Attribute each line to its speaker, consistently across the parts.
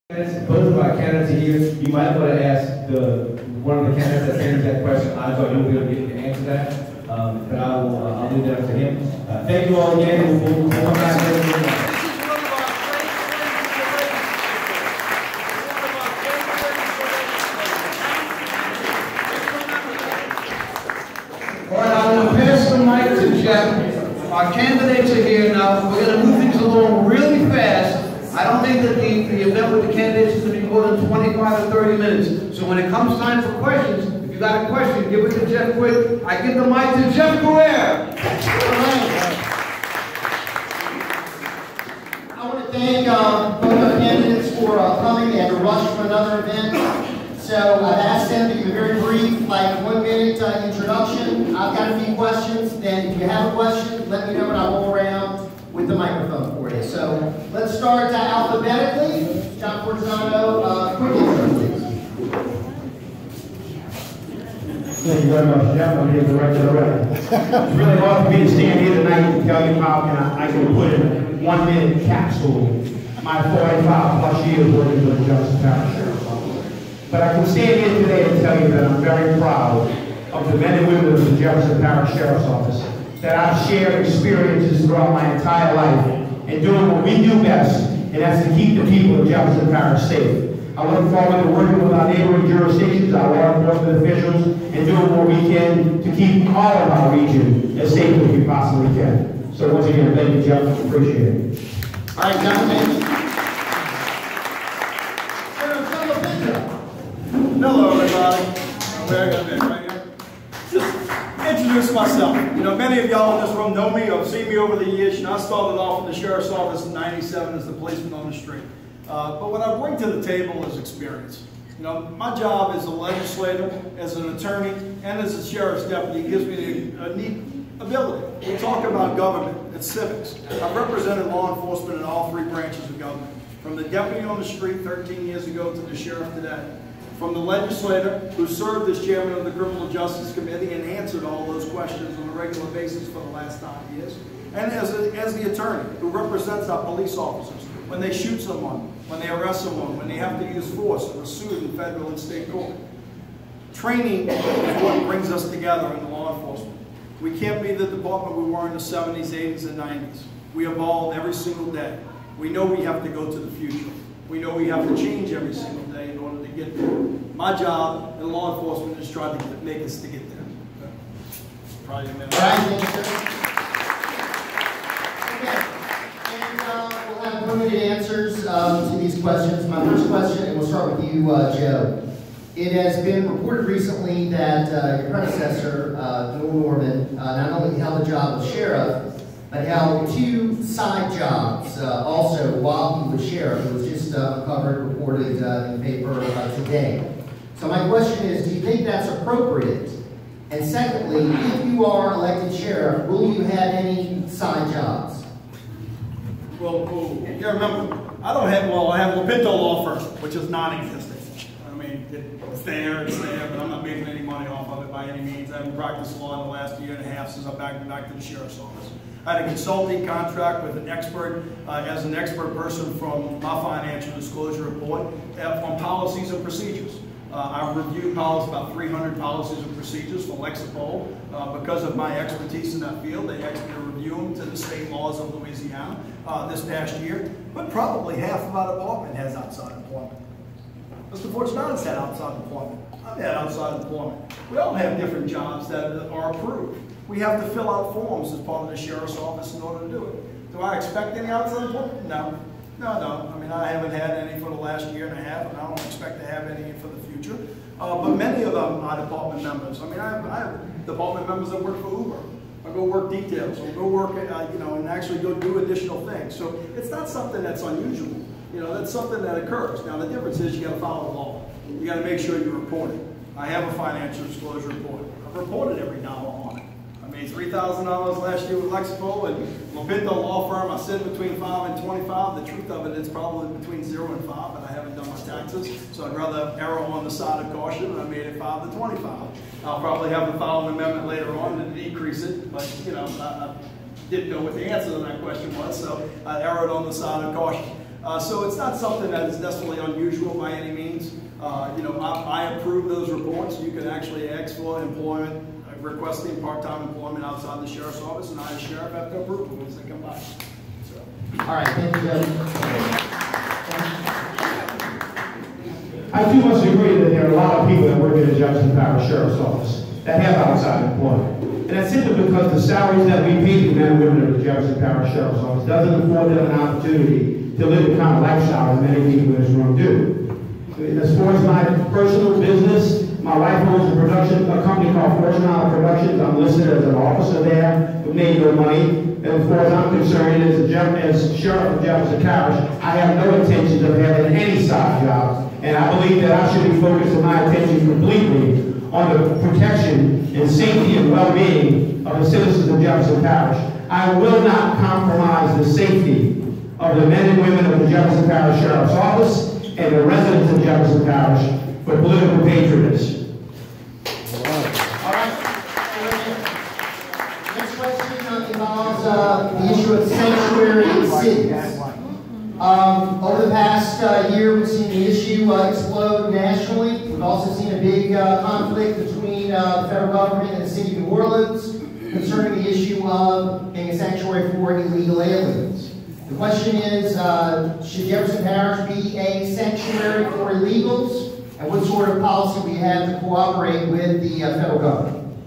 Speaker 1: Both of our candidates are here. You might want to ask one of the candidates that's answering that question. I thought you would be able to get to answer that, but I'll leave that up to him. Thank you all again. We'll come back later.
Speaker 2: Our candidates are here now. We're going to move things along really fast. I don't think that the event with the candidates is going to be more than 25 or 30 minutes. So when it comes time for questions, if you got a question, give it to Jeff quick. I give the mic to Jeff Guerrero.
Speaker 3: I want to thank both our candidates for coming. They had to rush from another event. So I've asked them to give a very brief, like 1 minute introduction. I've got a few questions. Then if you have a question, let me know and I'll go around with the microphone for you. So let's start alphabetically. John Fortunato, quick intro, please.
Speaker 4: Thank you very much, Jeff. I'm here director already. It's really hard for me to stand here tonight and tell you how I can put in a 1 minute capsule my 45 plus years working for the Jefferson Parish Sheriff's Office. But I can stand here today and tell you that I'm very proud of the men and women of the Jefferson Parish Sheriff's Office, that I've shared experiences throughout my entire life in doing what we do best, and that's to keep the people of Jefferson Parish safe. I look forward to working with our neighboring jurisdictions, our law enforcement officials, and doing what we can to keep all of our region as safe as we possibly can. So once again, thank you, Jeff. Appreciate it.
Speaker 3: All right, John, thank you.
Speaker 5: Hello, everybody. Very good, right here. Just introduce myself. You know, many of y'all in this room know me or have seen me over the years. You know, I started off in the sheriff's office in '97 as the policeman on the street. But what I bring to the table is experience. You know, my job as a legislator, as an attorney, and as a sheriff's deputy gives me a neat ability. We talk about government, it's civics. I've represented law enforcement in all three branches of government, from the deputy on the street 13 years ago to the sheriff today. From the legislator who served as chairman of the Criminal Justice Committee and answered all those questions on a regular basis for the last 9 years. And as the attorney who represents our police officers when they shoot someone, when they arrest someone, when they have to use force or sued in federal and state court. Training is what brings us together in law enforcement. We can't be the department we were in the 70s, 80s, and 90s. We evolve every single day. We know we have to go to the future. We know we have to change every single day in order to get there. My job in law enforcement is trying to make us to get there. Okay. Probably a minute.
Speaker 3: All right, thank you, sir. Okay, and we'll have limited answers to these questions. My first question, and we'll start with you, Joe. It has been reported recently that your predecessor, Noel Norman, not only held the job of sheriff, but held 2 side jobs also while he was sheriff. It was just uncovered, reported in the paper today. So my question is, do you think that's appropriate? And secondly, if you are elected sheriff, will you have any side jobs?
Speaker 5: Well, you remember, I have Lopinto Law Firm, which is non-existent. I mean, it's there, but I'm not making any money off of it by any means. I haven't practiced law in the last year and a half since I've been back to the sheriff's office. I had a consulting contract with an expert, as an expert person from my financial disclosure report on policies and procedures. I've reviewed about 300 policies and procedures for Lexipol. Because of my expertise in that field, they asked me to review them to the state laws of Louisiana this past year. But probably half of our department has outside employment. Mr. Fortunato's had outside employment. I've had outside employment. We all have different jobs that are approved. We have to fill out forms as part of the sheriff's office in order to do it. Do I expect any outside employment? No. No. I mean, I haven't had any for the last year and a half, and I don't expect to have any for the future. But many of them are department members. I mean, I have department members that work for Uber. I go work details, or go work, and actually go do additional things. So it's not something that's unusual. You know, that's something that occurs. Now, the difference is you got to follow the law. You got to make sure you report it. I have a financial disclosure report. I've reported every dollar on it. I made $3,000 last year with Lexipol and Lopinto Law Firm. I said between 5 and 25. The truth of it is probably between 0 and 5, but I haven't done my taxes, so I'd rather err on the side of caution, and I made it 5 to 25. I'll probably have to file an amendment later on to decrease it, but you know, I didn't know what the answer to that question was, so I erred on the side of caution. So it's not something that is necessarily unusual by any means. I approve those reports. You can actually ask for employment, requesting part-time employment outside the sheriff's office, and I, as sheriff, have to approve them once they come by. So.
Speaker 3: All right, thank you, Judge.
Speaker 4: I too much agree that there are a lot of people that work in the Jefferson Parish Sheriff's Office that have outside employment. And that's simply because the salaries that we pay the men and women of the Jefferson Parish Sheriff's Office doesn't afford them an opportunity to live the kind of lifestyle that many people in this room do. As far as my personal business, my wife owns a company called Fortunato Productions. I'm listed as an officer there, but made no money. And as far as I'm concerned, as sheriff of Jefferson Parish, I have no intention of having any side jobs. And I believe that I should be focusing my attention completely on the protection and safety and well-being of the citizens of Jefferson Parish. I will not compromise the safety of the men and women of the Jefferson Parish Sheriff's Office and the residents of Jefferson Parish for political patronage.
Speaker 3: All right. Next question involves the issue of sanctuary cities. Over the past year, we've seen the issue explode nationally. We've also seen a big conflict between the federal government and the city of New Orleans concerning the issue of being a sanctuary for illegal aliens. The question is, should Jefferson Parish be a sanctuary for illegals? And what sort of policy we have to cooperate with the federal government?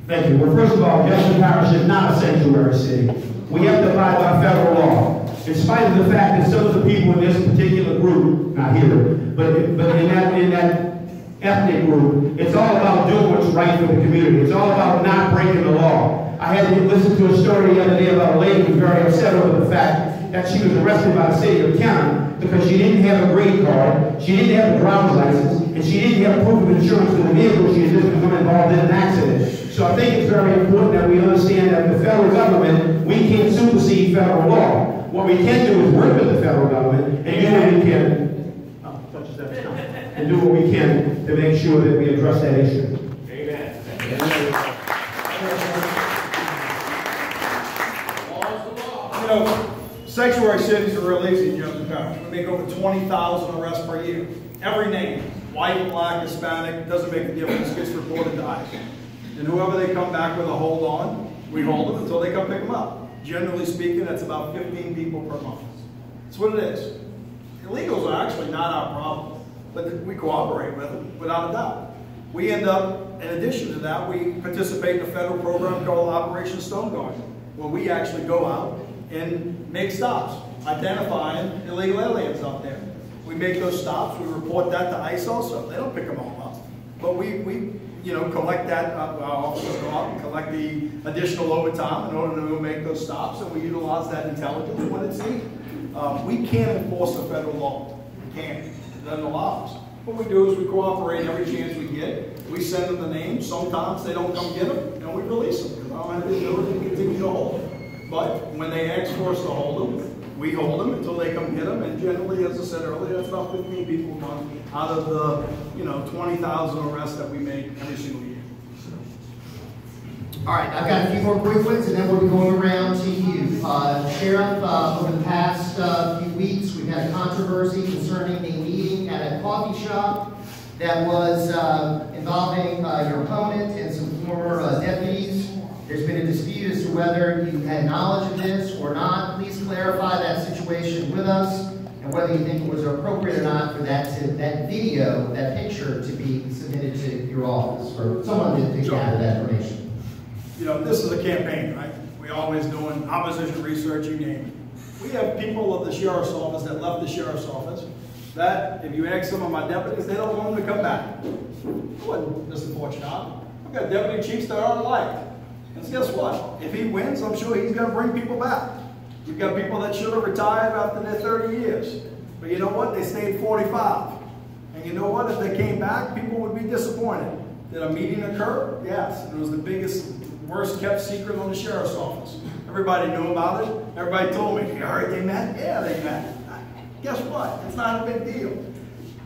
Speaker 4: Thank you. Well, first of all, Jefferson Parish is not a sanctuary city. We have to abide by federal law. In spite of the fact that some of the people in this particular group, not here, but in that ethnic group, it's all about doing what's right for the community. It's all about not breaking the law. I had to listen to a story the other day about a lady who was very upset over the fact that she was arrested by the city of Cannon because she didn't have a green card, she didn't have a driver's license, and she didn't have proof of insurance for the vehicle she had just become involved in an accident. So I think it's very important that we understand that the federal government, we can't supersede federal law. What we can do is work with the federal government and do what we can, and do what we can to make sure that we address that issue. Amen.
Speaker 5: Sanctuary cities are real easy in Jefferson Parish. We make over 20,000 arrests per year. Every name, white, black, Hispanic, doesn't make a difference, gets reported to ICE. And whoever they come back with a hold on, we hold them until they come pick them up. Generally speaking, that's about 15 people per month. That's what it is. Illegals are actually not our problem, but we cooperate with them, without a doubt. We end up, in addition to that, we participate in a federal program called Operation Stone Guard, where we actually go out and make stops, identifying illegal aliens out there. We make those stops, we report that to ICE also. They don't pick them all up. But we collect that, our officers go out and collect the additional overtime in order to make those stops, and we utilize that intelligence when it's needed. We can't enforce the federal law. We can't. It doesn't allow us. What we do is we cooperate every chance we get. We send them the names. Sometimes they don't come get them, and we release them because I don't have the ability to continue to hold them. But when they ask for us to hold them, we hold them until they come get them, and generally, as I said earlier, that's about 15 people a month out of the 20,000 arrests that we make every single year.
Speaker 3: All right, I've got a few more quick ones, and then we'll be going around to you. Sheriff, over the past few weeks, we've had a controversy concerning a meeting at a coffee shop that was involving your opponent and some former deputies. There's been a dispute as to whether you had knowledge of this or not. Please clarify that situation with us and whether you think it was appropriate or not for that video, that picture, to be submitted to your office or someone to gather that information.
Speaker 5: This is a campaign, right? We're always doing opposition research, you name it. We have people of the sheriff's office that left the sheriff's office that, if you ask some of my deputies, they don't want them to come back. I wouldn't, Mr. Fortunato. I've got deputy chiefs that aren't liked. And guess what? If he wins, I'm sure he's going to bring people back. You've got people that should have retired after their 30 years. But you know what? They stayed 45. And you know what? If they came back, people would be disappointed. Did a meeting occur? Yes. It was the biggest, worst kept secret on the sheriff's office. Everybody knew about it. Everybody told me, you heard they met? Yeah, they met. Guess what? It's not a big deal.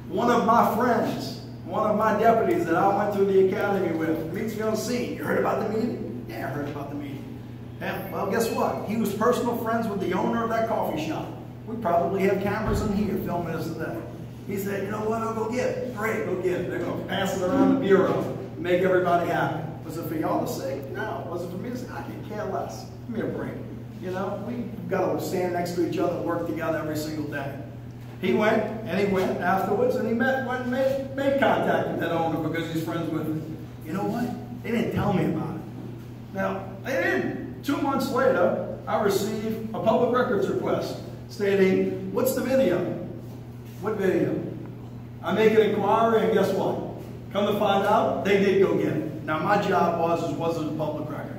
Speaker 5: One of my friends, one of my deputies that I went through the academy with, meets me on scene. You heard about the meeting? Yeah, I heard about the meeting. Yeah, well, guess what? He was personal friends with the owner of that coffee shop. We probably have cameras in here filming us today. He said, you know what, I'll go get it. Great, go get it. They're going to pass it around the bureau and make everybody happy. Was it for y'all to say? No. Was it for me to say? I can care less. Give me a break. You know, we've got to stand next to each other and work together every single day. He went afterwards, and he went and made contact with that owner because he's friends with him. You know what? They didn't tell me about it. Now, they didn't. 2 months later, I received a public records request stating, what's the video? What video? I make an inquiry, and guess what? Come to find out, they did go get it. Now, my job was it a public record?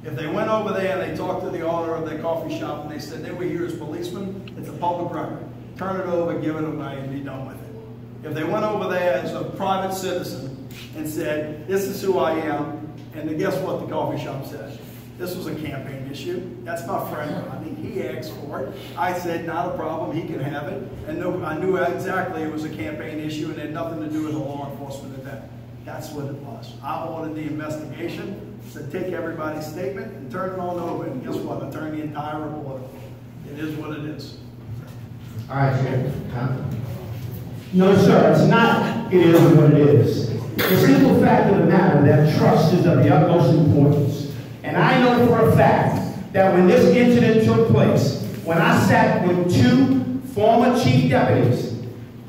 Speaker 5: If they went over there and they talked to the owner of the coffee shop and they said they were here as policemen, it's a public record. Turn it over, give it away, and be done with it. If they went over there as a private citizen and said, this is who I am, and then guess what the coffee shop says? This was a campaign issue. That's my friend Rodney. He asked for it. I said, not a problem, he can have it. And I knew exactly it was a campaign issue and it had nothing to do with a law enforcement event. That's what it was. I ordered the investigation, said take everybody's statement and turn it on over. And guess what? I turned the entire report over. It is what it is.
Speaker 3: All right, Chair.
Speaker 4: No, sir, it's not. It is what it is. The simple fact of the matter that trust is of the utmost importance. And I know for a fact that when this incident took place, when I sat with 2 former chief deputies,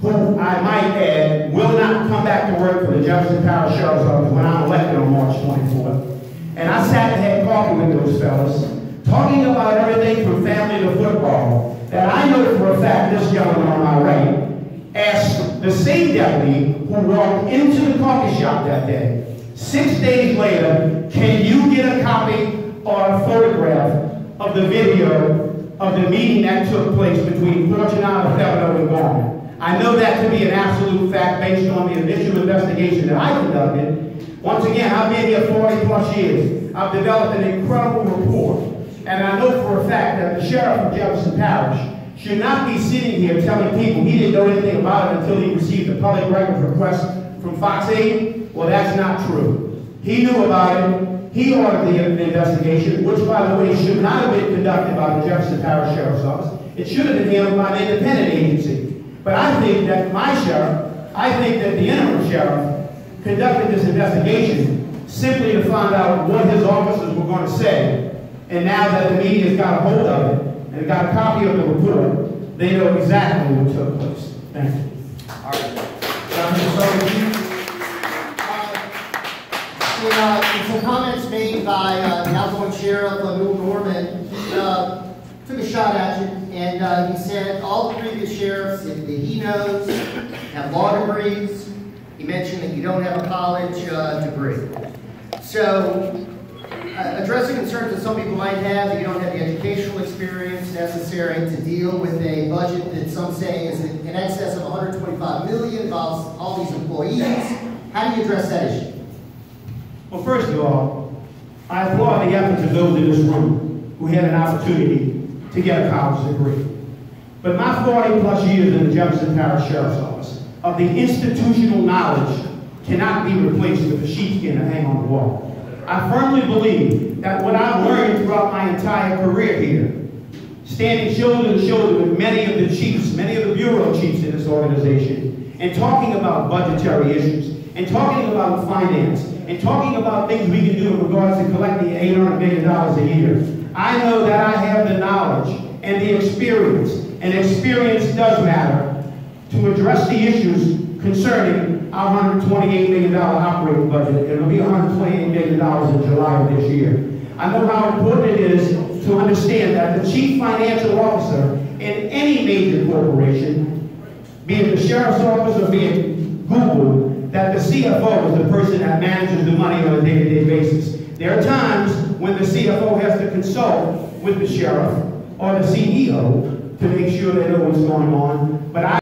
Speaker 4: who I might add will not come back to work for the Jefferson Parish Sheriff's Office when I'm elected on March 24th, and I sat and had coffee with those fellas, talking about everything from family to football, that I know for a fact this gentleman on my right asked the same deputy who walked into the coffee shop that day, 6 days later, can you get a copy or a photograph of the video of the meeting that took place between Fortunato, and Gorman? I know that to be an absolute fact based on the initial investigation that I conducted. Once again, I've been here 40 plus years. I've developed an incredible rapport. And I know for a fact that the sheriff of Jefferson Parish should not be sitting here telling people he didn't know anything about it until he received a public records request from Fox 8. Well, that's not true. He knew about it. He ordered the investigation, which, by the way, should not have been conducted by the Jefferson Parish Sheriff's Office. It should have been handled by an independent agency. But I think that my sheriff, I think that the interim sheriff conducted this investigation simply to find out what his officers were going to say. And now that the media's got a hold of it and got a copy of the report, they know exactly what took place. Thank you.
Speaker 3: All right. In some comments made by the outgoing sheriff, Bill Norman, took a shot at you, and he said all the previous sheriffs that he knows have law degrees. He mentioned that you don't have a college degree. So, addressing concerns that some people might have, that you don't have the educational experience necessary to deal with a budget that some say is in excess of $125 million, involves all these employees. How do you address that issue?
Speaker 4: Well, first of all, I applaud the efforts of those in this room who had an opportunity to get a college degree. But my 40 plus years in the Jefferson Parish Sheriff's Office of the institutional knowledge cannot be replaced with a sheepskin to hang on the wall. I firmly believe that what I've learned throughout my entire career here, standing shoulder to shoulder with many of the chiefs, many of the bureau chiefs in this organization, and talking about budgetary issues, and talking about finance, and talking about things we can do in regards to collecting $800 million a year. I know that I have the knowledge and the experience, and experience does matter, to address the issues concerning our $128 million operating budget. It will be $128 million in July of this year. I know how important it is to understand that the chief financial officer in any major corporation, be it the sheriff's office or be it Google, that the CFO is the person that manages the money on a day-to-day basis. There are times when the CFO has to consult with the sheriff or the CEO to make sure they know what's going on. But